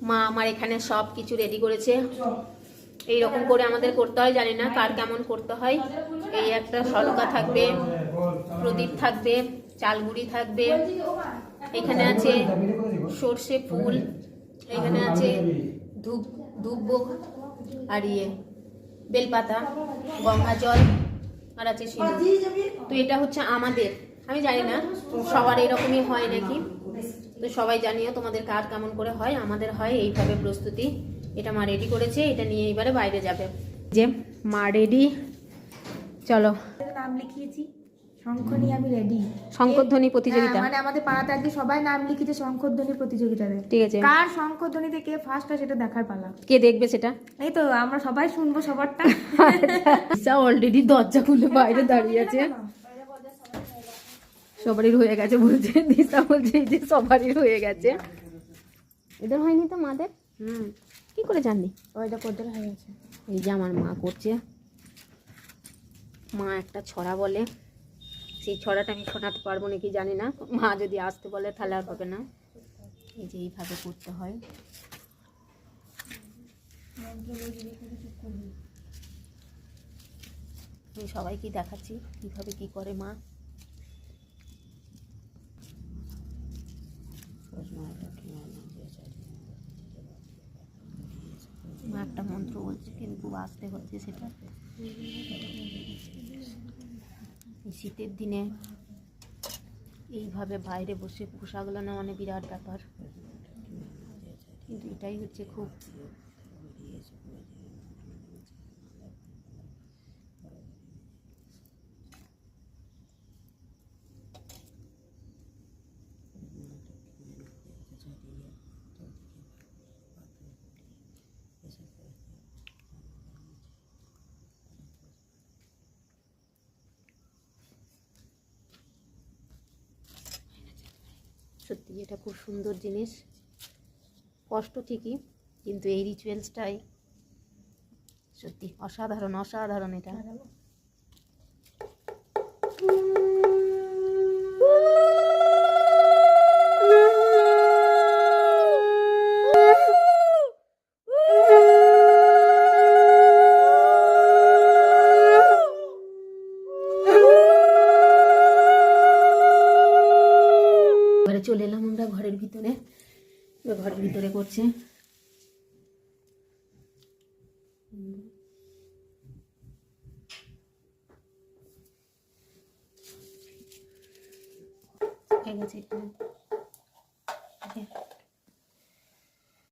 মা আমার এখানে সব কিছু রেডি করেছে। এইরকম করে আমাদের করতে হয়, জানি না কার কেমন করতে হয়। এই একটা শলকা থাকবে, প্রদীপ থাকবে, চালগুড়ি থাকবে, এখানে আছে সর্ষে ফুল, এখানে আছে ধূপ ধূপ আর বেলপাতা, গঙ্গা জল, আর আছে সিঁদুর। তো এটা হচ্ছে আমাদের, আমি জানি না সবার এরকমই হয় নাকি, তো সবাই জানিও তোমাদের কার কেমন করে হয়। আমাদের হয় এইভাবে প্রস্তুতি। এটা মা রেডি করেছে, এটা নিয়ে এবারে বাইরে যাবে। যে মা রেডি, চলো। নাম লিখিয়েছি, শঙ্খনী আমি রেডি। শঙ্করধ্বনি প্রতিযোগিতা, মানে আমাদের পাড়াতে আজকে সবাই নাম লিখেছে শঙ্করধ্বনি প্রতিযোগিতাতে। ঠিক আছে, কার শঙ্করধ্বনিতে কে ফার্স্ট হয় সেটা দেখার পালা। কে দেখবে সেটা? এই তো আমরা সবাই শুনবো সবারটা। অলরেডি দরজা খুলে বাইরে দাঁড়িয়ে আছে। সবারই হয়ে গেছে বলছে, দিশা বলছে এই যে সবারই হয়ে গেছে। এদের হয়নি তো মাদের? কি করে জানলি? ওইটা কোদের হয়ে গেছে। এই যে আমার মা করছে, মা একটা ছড়া বলে, সেই ছড়াটা আমি শোনাতে পারবো নাকি জানি না, মা যদি আসতে বলে তাহলে আর হবে না। এই যে এইভাবে করতে হয়। আমি সবাইকে দেখাচ্ছি কিভাবে কি করে মা। মা একটা মন্ত্র বলছে কিন্তু আসতে হচ্ছে সেটা। এই শীতের দিনে এইভাবে বাইরে বসে পোশাকগুলো না মানে বিরাট ব্যাপার, কিন্তু এটাই হচ্ছে খুব সত্যি এটা খুব সুন্দর জিনিস, কষ্ট ঠিকই কিন্তু এই রিচুয়ালসটাই সত্যি অসাধারণ অসাধারণ। এটা এবারে চলে এলাম আমরা ঘরের ভিতরে, ঘরের ভিতরে করছে। হয়ে গেছে এখানে।